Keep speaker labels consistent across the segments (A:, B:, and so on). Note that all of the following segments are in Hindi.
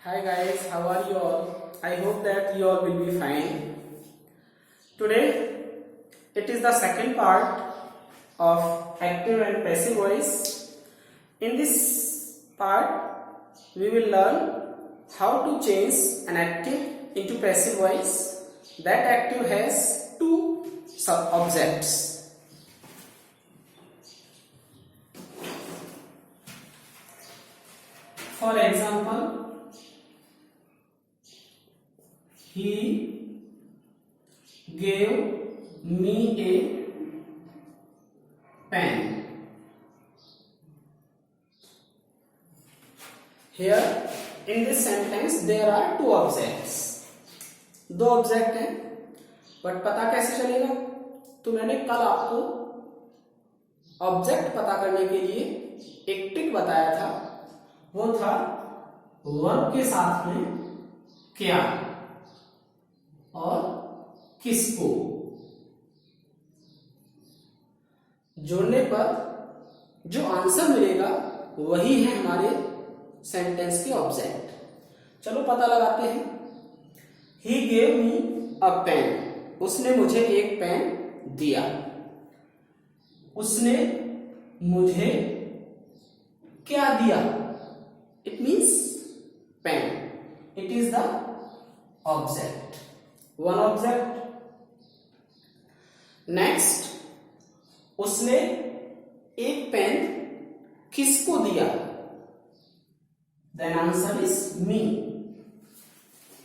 A: Hi guys, how are you all? I hope that you all will be fine. Today it is the second part of active and passive voice. In this part we will learn how to change an active into passive voice. That active has two sub objects. For example, he gave me a pen. Here in this sentence there are two objects. दो ऑब्जेक्ट हैं, बट पता कैसे चलेगा? तो मैंने कल आपको ऑब्जेक्ट पता करने के लिए एक ट्रिक बताया था, वो था वर्ब के साथ में क्या और किसको जोड़ने पर जो आंसर मिलेगा वही है हमारे सेंटेंस के ऑब्जेक्ट। चलो पता लगाते हैं। He gave me a pen. उसने मुझे एक पेन दिया। उसने मुझे क्या दिया? It means pen. It is the object. One object. Next, उसने एक पेन किसको दिया? Then answer is me.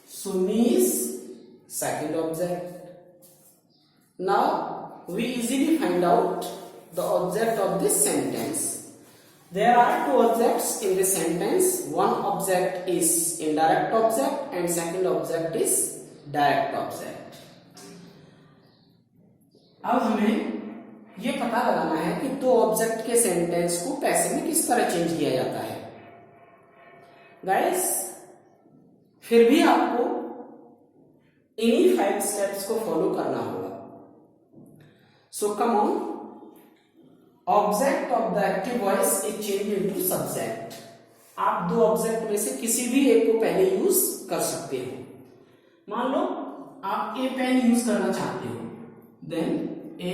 A: So me is second object. Now we easily find out the object of this sentence. There are two objects in this sentence. One object is indirect object and second object is direct object. अब हमें ये पता लगाना है कि दो ऑब्जेक्ट के सेंटेंस को पैसिव में किस तरह चेंज किया जाता है। गाइस, फिर भी आपको इन्हीं 5 स्टेप्स को फॉलो करना होगा। So come on, object of the active voice is change into subject. आप दो ऑब्जेक्ट में से किसी भी एक को पहले यूज कर सकते हो। मान लो आप ए पेन यूज करना चाहते हो, then a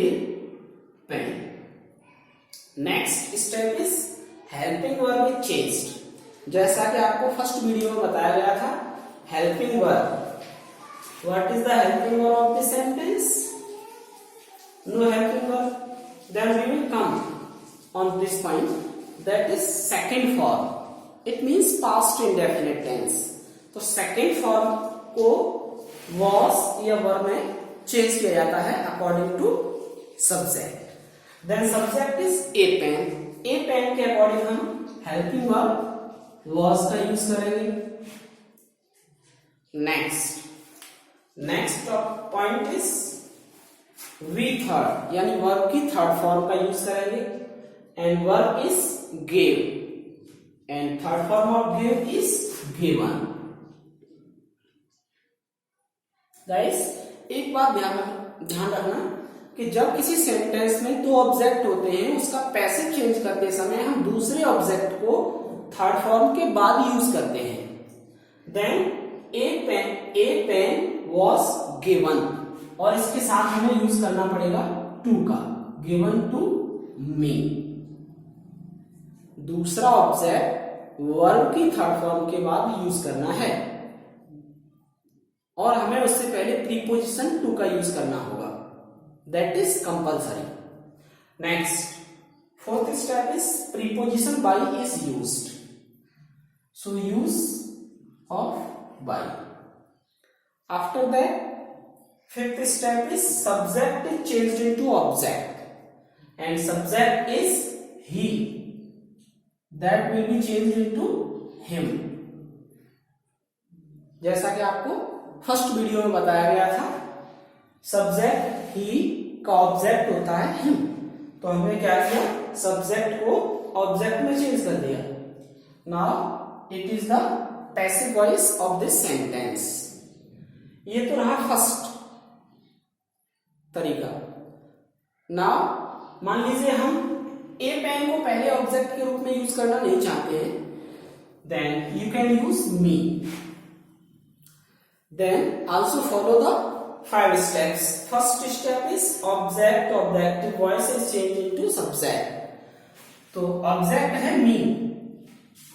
A: pen. Next step is helping verb is changed. जैसा कि आपको फर्स्ट वीडियो में बताया गया था, helping verb. What is the helping verb of the sentence? No helping verb. Then we will come on this point. That is second form. It means past indefinite tense. तो second form को was या verb में change किया जाता है according to subject. Then subject is a pen. A pen के according हम helping verb was का use करेंगे। Next point is V third, यानी वर्ब की थर्ड फॉर्म का यूज करेंगे and verb is gave and third form of gave is given. Guys, एक बात ध्यान रखना कि जब किसी सेंटेंस में दो ऑब्जेक्ट होते हैं, उसका पैसिव चेंज करते समय हम दूसरे ऑब्जेक्ट को थर्ड फॉर्म के बाद यूज करते हैं। Then a pen was given, और इसके साथ हमें यूज करना पड़ेगा टू का, given to me। दूसरा ऑब्जेक्ट वर्ब की थर्ड फॉर्म के बाद यूज करना है और हमें उससे पहले प्रीपोजिशन टू का यूज करना होगा। That is compulsory. Next, fourth step is preposition by is used. So use of by. After that, fifth step is subject is changed into object and subject is he. That will be changed into him. जैसा कि आपको फर्स्ट वीडियो में बताया गया था, सब्जेक्ट ही का ऑब्जेक्ट होता है him। तो हमने क्या किया, सब्जेक्ट को ऑब्जेक्ट में चेंज कर दिया। Now it is the passive voice of this sentence. ये तो रहा फर्स्ट तरीका। नाउ मान लीजिए हम ए पेन को पहले ऑब्जेक्ट के रूप में यूज करना नहीं चाहते हैं, then you can use me. Then also follow the 5 steps. First step is object of the active voice is changed into subject. तो ऑब्जेक्ट है मी,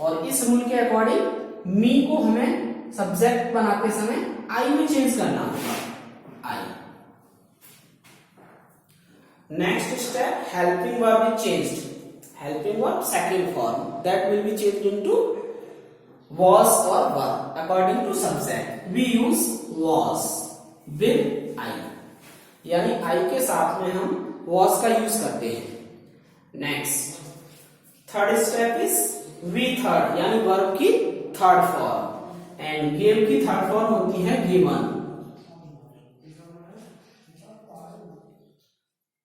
A: और इस रूल के अकॉर्डिंग मी को हमें सब्जेक्ट बनाते समय आई में चेंज करना होगा, I. Next step, helping verb is changed. Helping verb second form, that will be changed into was or were according to subject. We use was with I, यानी I के साथ में हम was का यूज करते हैं. Next third step is we third, यानी वर्ब की थर्ड फॉर्म, एंड gave की थर्ड फॉर्म होती है given.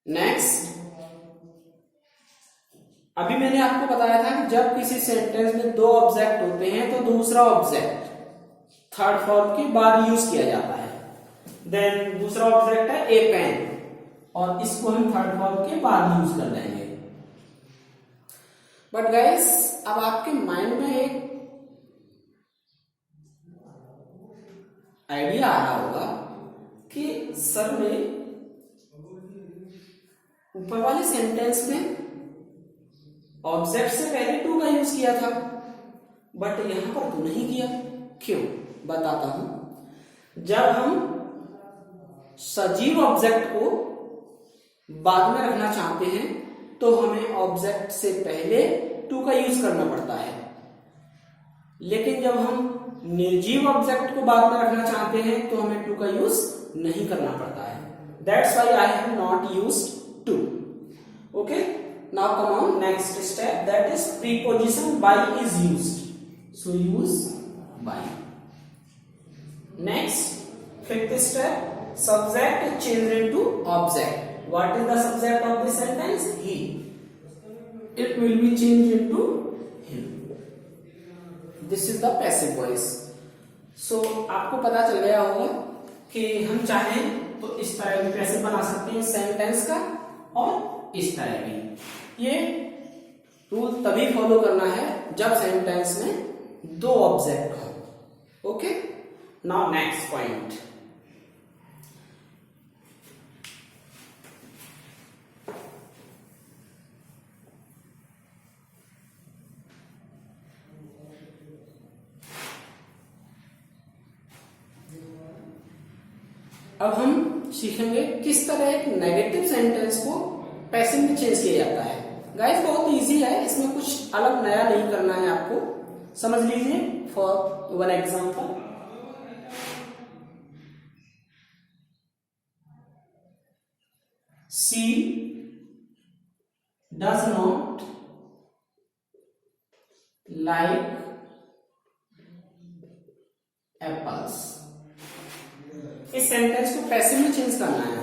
A: नेक्स्ट, अभी मैंने आपको बताया था कि जब किसी सेंटेंस में 2 ऑब्जेक्ट होते हैं तो दूसरा ऑब्जेक्ट थर्ड फॉर्म के बाद यूज किया जाता है. देन दूसरा ऑब्जेक्ट है ए पेन, और इसको हम थर्ड फॉर्म के बाद यूज कर लेंगे. बट गाइस, अब आपके माइंड में एक आइडिया आ रहा होगा कि सर ने ऊपर वाले सेंटेंस में ऑब्जेक्ट से पहले टू का यूज किया था, बट यहां पर तो नहीं किया. क्यों, बताता हूं. जब हम सजीव ऑब्जेक्ट को बाद में रखना चाहते हैं तो हमें ऑब्जेक्ट से पहले टू का यूज करना पड़ता है, लेकिन जब हम निर्जीव ऑब्जेक्ट को बाद में रखना चाहते हैं तो हमें टू का यूज नहीं करना पड़ता है. That's why I have not used to. Okay, now come on, next step, that is preposition by is used, so use by. Next, fifth step, subject is changed into object. What is the subject of this sentence? He. It will be changed into him. This is the passive voice. So आपको पता चल गया होगा कि हम चाहें तो इस तरह भी पैसिव बना सकते हैं सेंटेंस का, और इस तरह भी. ये रूल तभी फॉलो करना है जब सेंटेंस में 2 ऑब्जेक्ट हो. Okay, now next point. अब हम सीखेंगे किस तरह एक नेगेटिव सेंटेंस को पैसिव में चेंज किया जाता है. गाइस, बहुत इजी है, इसमें कुछ अलग नया नहीं करना है आपको. समझ लीजिए. For one example, she does not like apples. इस सेंटेंस को पैसिव में चेंज करना है.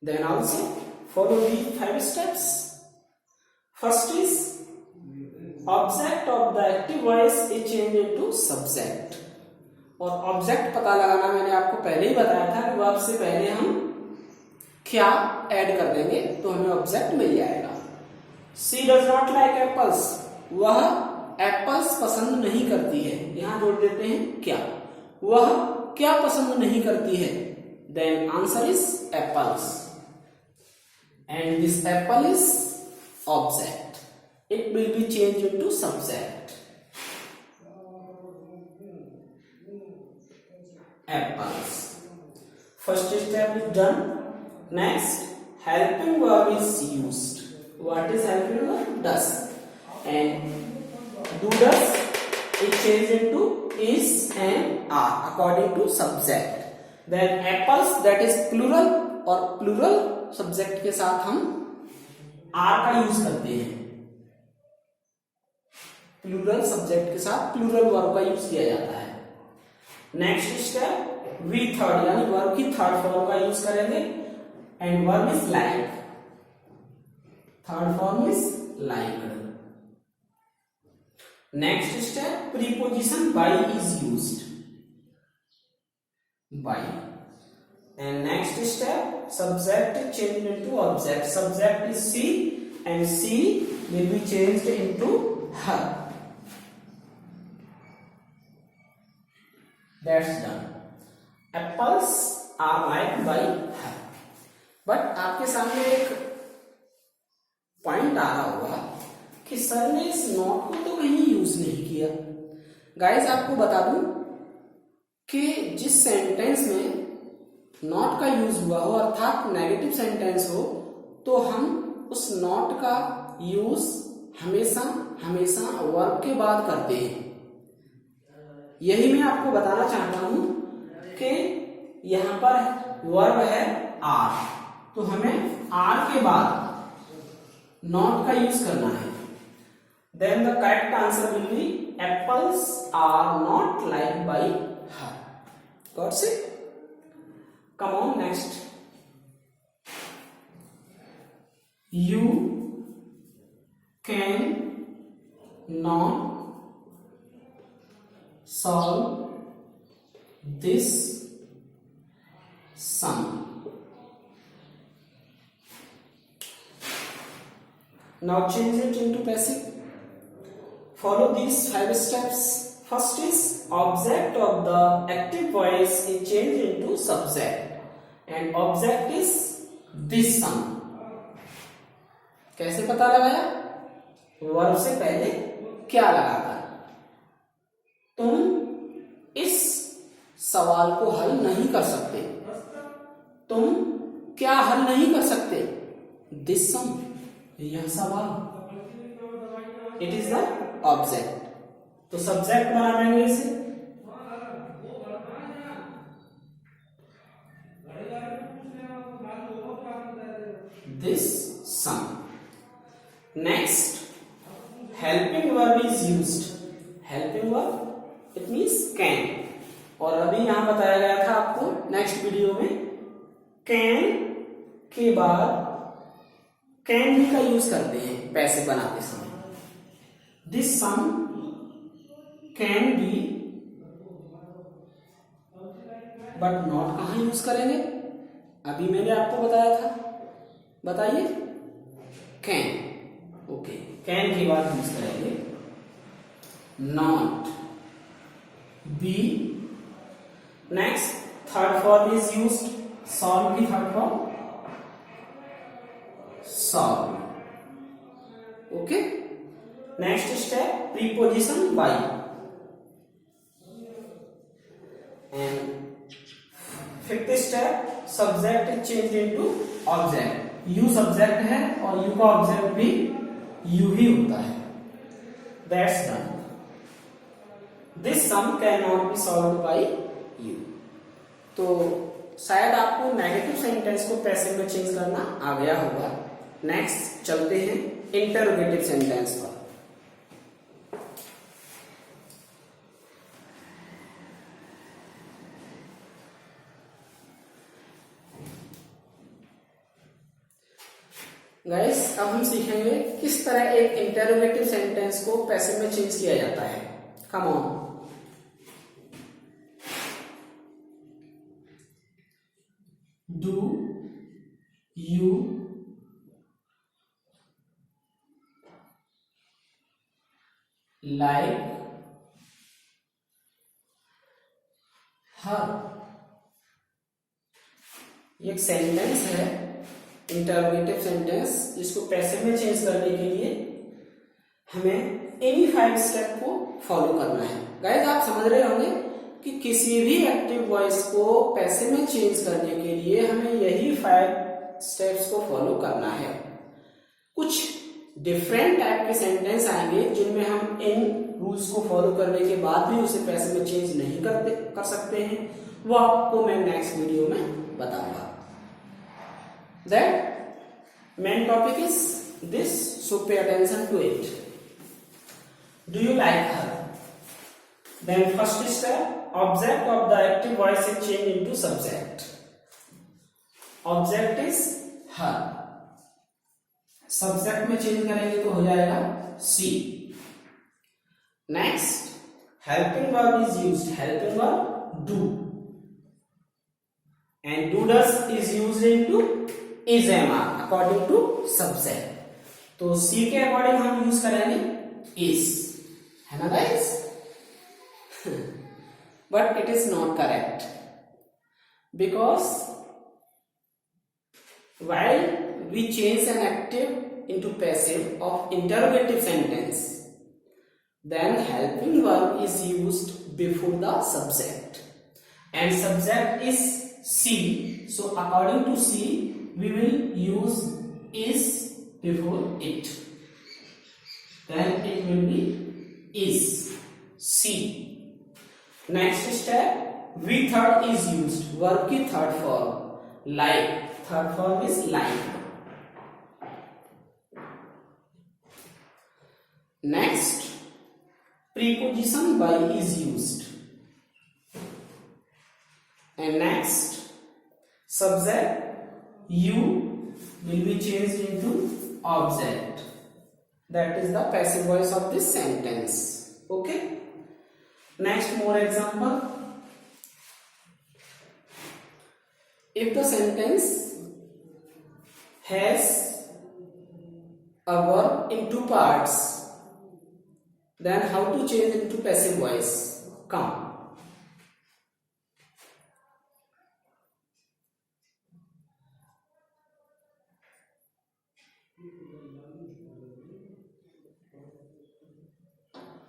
A: Then also follow the 5 steps. First is object of the active voice is changed into subject. और ऑब्जेक्ट पता लगाना मैंने आपको पहले ही बताया था कि वर्ब से पहले हम क्या ऐड कर देंगे तो हमें ऑब्जेक्ट मिल जाएगा. She does not like apples. वह एप्पल्स पसंद नहीं करती है. यहां जोड़ देते हैं क्या. वह क्या पसंद नहीं करती है. Then answer is apples. And this apple is object. It will be changed into subject. Apples. First step is done. Next, helping verb is used. What is helping verb? Does. And do does is changed into is and are according to subject. Then apples, that is plural, और plural सब्जेक्ट के साथ हम आर का यूज करते हैं. प्लूरल सब्जेक्ट के साथ प्लूरल वर्ब का यूज किया जाता है. नेक्स्ट स्टेप, वी थर्ड, यानी वर्ब की थर्ड फॉर्म का यूज करेंगे. And verb is like. Third form is like. Next step, preposition by is used. By. And next step, subject is changed into object. Subject is she and she will be changed into her. That's done. Apples are like by her. But आपके सामने एक पॉइंट आ रहा होगा कि सर ने इस नॉट को तो कहीं यूज नहीं किया। गाइस आपको बता दूं कि जिस सेंटेंस में नॉट का यूज हुआ हो अर्थात नेगेटिव सेंटेंस हो, तो हम उस नॉट का यूज हमेशा हमेशा वर्ब के बाद करते हैं। यही मैं आपको बताना चाहता हूं कि यहां पर वर्ब है आर, तो हमें आर के बाद नॉट का यूज करना है। Then the correct answer will be apples are not like by her. Got it? Come on, next. You can not solve this sum. Now change it into passive. Follow these 5 steps. First is object of the active voice is changed into subject and object is this sum. कैसे पता लगाया? वर्ब से पहले क्या लगाकर। तुम इस सवाल को हल नहीं कर सकते। तुम क्या हल नहीं कर सकते? दिस सम, यह सवाल। It is the object. तो सब्जेक्ट बना देंगे इसे। This sum. Next, helping verb is used. Helping verb it means can, और अभी यहां बताया गया था आपको नेक्स्ट वीडियो में, कैन के बाद कैन भी का यूज करते हैं पैसे बनाते समय। This sum can be, but not कहां यूज करेंगे? अभी मैंने आपको बताया था, बताइए। कैन, ओके, कैन के बाद यूज करेंगे not. Be. Next, third form is used, solve की third form solve. Okay. Next step, preposition by. And fifth step, subject is changed into object. You subject है और you का object भी you ही होता है। That's done. This sum cannot be solved by you. तो शायद आपको नेगेटिव सेंटेंस को पैसिव में चेंज करना आ गया होगा। नेक्स्ट चलते हैं इंटरोगेटिव सेंटेंस पर। गाइस अब हम सीखेंगे किस तरह एक इंटरोगेटिव सेंटेंस को पैसिव में चेंज किया जाता है। Come on. Do you like her? ये एक सेंटेंस है इंटरोगेटिव सेंटेंस, जिसको पैसिव में चेंज करने के लिए हमें इन्हीं 5 स्टेप को फॉलो करना है। गाइस आप समझ रहे होंगे कि किसी भी एक्टिव वॉइस को पैसिव में चेंज करने के लिए हमें यही 5 स्टेप्स को फॉलो करना है। कुछ डिफरेंट टाइप के सेंटेंस आएंगे जिनमें हम इन रूल्स को फॉलो करने के बाद भी उसे पैसिव में चेंज नहीं कर सकते हैं, वो आपको मैं नेक्स्ट वीडियो में बताऊंगा। That main topic is this, so pay attention to it. Do you like her? Then first step, object of the active voice is changed into subject. Object is her. Subject में चेंज करेंगे तो हो जाएगा she. Next, helping verb is used. Helping verb do. And do does is used into is am according to subject. तो C के अकॉर्डिंग हम यूज करेंगे is, है ना guys? but it is not correct, because while we change an active into passive of interrogative sentence, then helping verb is used before the subject, and subject is C. So according to C, we will use is before it. Then it will be is, C. Next step, we third is used, verb की third form, like. Third form is like. Next, preposition by is used. And next, subject you will be changed into object. That is the passive voice of this sentence. Okay. Next, more example. If the sentence has a verb in two parts, then how to change into passive voice? Come.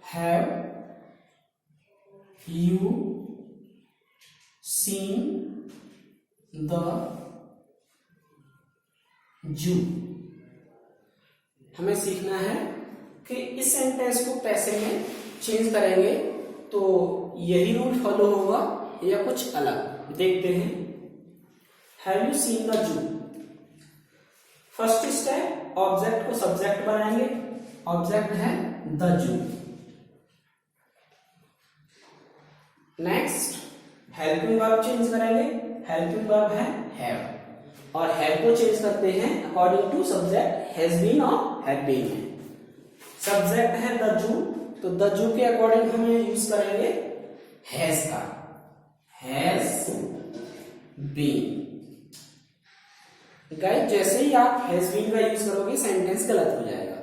A: Have you seen the जू? हमें सीखना है कि इस सेंटेंस को पैसे में चेंज करेंगे तो यही रूल फॉलो होगा या कुछ अलग, देखते हैं। Have you seen the zoo? First step, object को सब्जेक्ट बनाएंगे। ऑब्जेक्ट है the zoo. Next, helping verb change करेंगे। हेल्पिंग वर्ब है हैव, और हैव को चेंज करते हैं according to subject, has been और हैव बीन है। सब्जेक्ट है द जू, तो द जू के अकॉर्डिंग हम यूज करेंगे हैज का, हैज बीन। गाइस, जैसे ही आप हैज बीन का यूज करोगे सेंटेंस गलत हो जाएगा,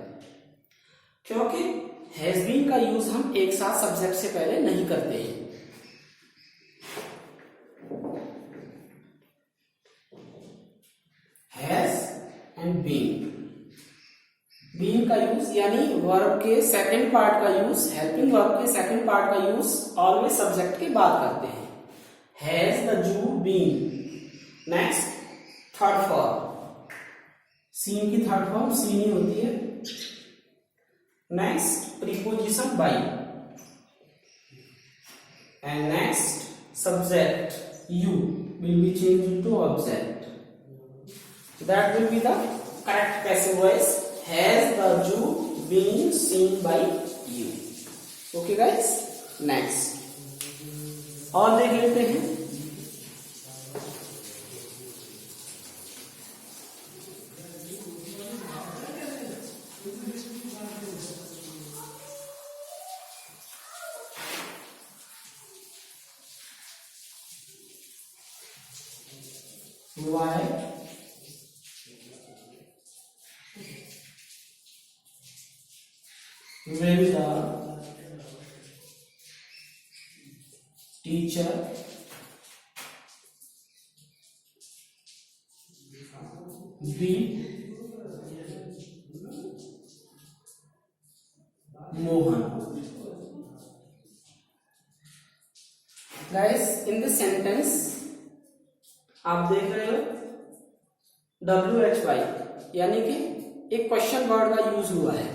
A: क्योंकि हैज बीन का यूज हम एक साथ सब्जेक्ट से पहले नहीं करते हैं। एंड बीन, बीन का यूज यानी वर्ब के सेकंड पार्ट का यूज, हेल्पिंग वर्ब के सेकंड पार्ट का यूज ऑलवेज सब्जेक्ट के बाद करते हैं। हैज द जू been. Next, third form, seen की थर्ड फॉर्म सीन ही होती है। Next, preposition by. And next, subject you will be change into object. That will be the correct passive voice. Has the Jew been seen by you? Okay guys, next और देख लेते हैं। Why will the teacher beat Mohan? Guys, in this sentence आप देख रहे हो WHY यानी कि एक क्वेश्चन वर्ड का यूज हुआ है।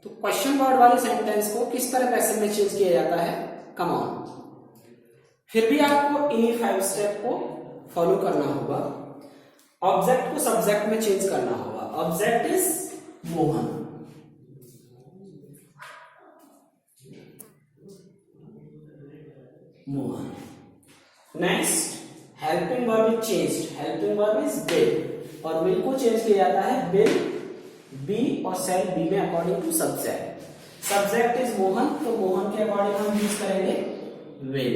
A: तो क्वेश्चन वर्ड वाले सेंटेंस को किस तरह पैसिव में चेंज किया जाता है? Come on. फिर भी आपको इन्हीं 5 स्टेप को फॉलो करना होगा। ऑब्जेक्ट को सब्जेक्ट में चेंज करना होगा। Object is Mohan. Mohan. Next, helping verb is changed. Helping verb is will, और विल को चेंज किया जाता है विल बी और सेल बी में according to subject. Subject is Mohan, तो मोहन के अकॉर्डिंग हम यूज करेंगे विल।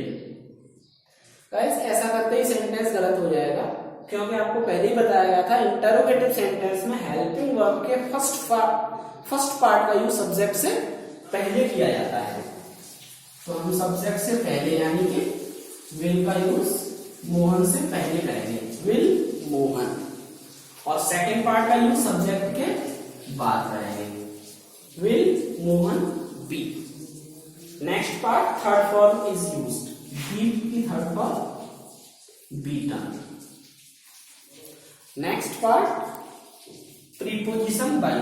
A: गाइस, ऐसा करते ही सेंटेंस गलत हो जाएगा, क्योंकि आपको पहले ही बताया गया था इंटरोगेटिव सेंटेंस में हेल्पिंग वर्ब के फर्स्ट पार्ट का यूज सब्जेक्ट से पहले किया जाता है। तो हम सब्जेक्ट से पहले यानी कि विल का यूज मोहन से पहले करेंगे, विल मोहन। और सेकंड पार्ट का यूज सब्जेक्ट के बाद करेंगे, will Mohan be. Next part third form is used, be की third form beaten. Next part preposition by.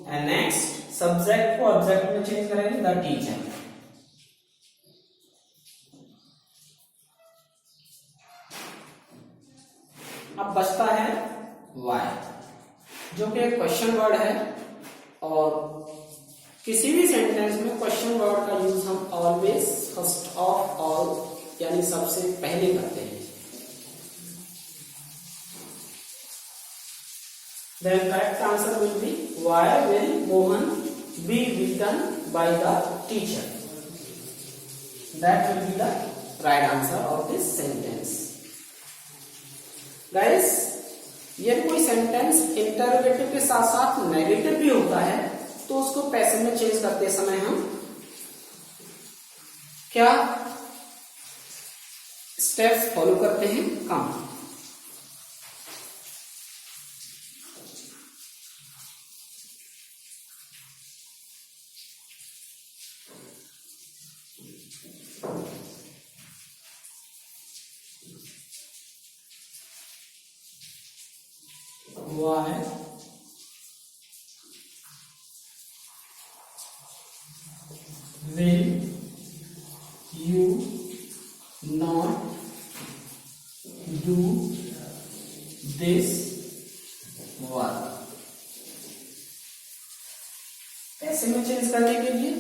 A: And next subject को ऑब्जेक्ट में चेंज करेंगे, द टीचर। अब बचता है वाई, जो कि एक क्वेश्चन वर्ड है। और किसी भी सेंटेंस में क्वेश्चन वर्ड का यूज हम ऑलवेज फर्स्ट ऑफ ऑल यानी सबसे पहले करते हैं। The correct answer will be why will Mohan be beaten by the teacher? That will be the right answer of this sentence. Guys, यदि कोई सेंटेंस इंटरोगेटिव के साथ साथ नेगेटिव भी होता है तो उसको पैसिव में चेंज करते समय हम क्या स्टेप्स फॉलो करते हैं? काम। Why will you not do this work? ऐसे में चेंज करने के लिए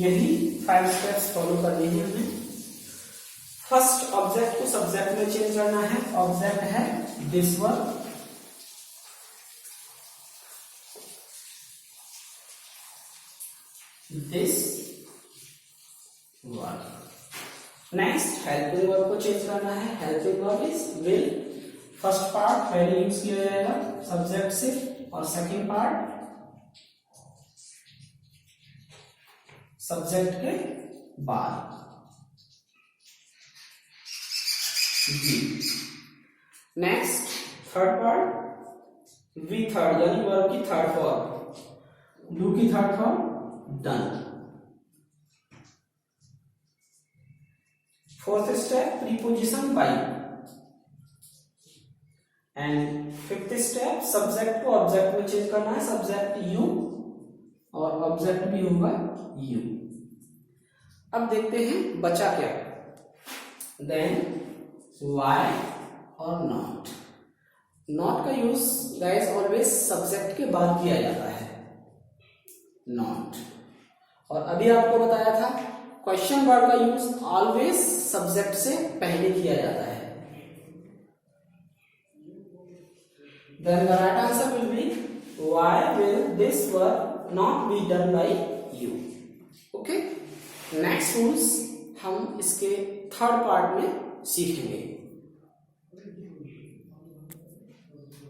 A: यही 5 स्टेप्स फॉलो करने हैं हमें। फर्स्ट, ऑब्जेक्ट को सब्जेक्ट में चेंज करना है। ऑब्जेक्ट है this work, this work. Next, helping verb को चेंज करना है। Helping verb is will. First part पहले यूज किया जाएगा सब्जेक्ट से और सेकंड पार्ट सब्जेक्ट के बाद। Next, third part V third यानी वर्ब की थर्ड फॉर्म, डू की third form done. Fourth step preposition by. And fifth step subject को ऑब्जेक्ट में चेंज करना है। सब्जेक्ट यू और ऑब्जेक्ट भी होगा यू। अब देखते हैं बचा क्या। देन वाई और नॉट। नॉट का यूज गाइस ऑलवेज सब्जेक्ट के बाद किया जाता है, नॉट। और अभी आपको बताया था क्वेश्चन वर्ड का यूज ऑलवेज सब्जेक्ट से पहले किया जाता है। Then the right answer will be why will this work not be done by you? Okay? Next rules हम इसके थर्ड पार्ट में सीखेंगे।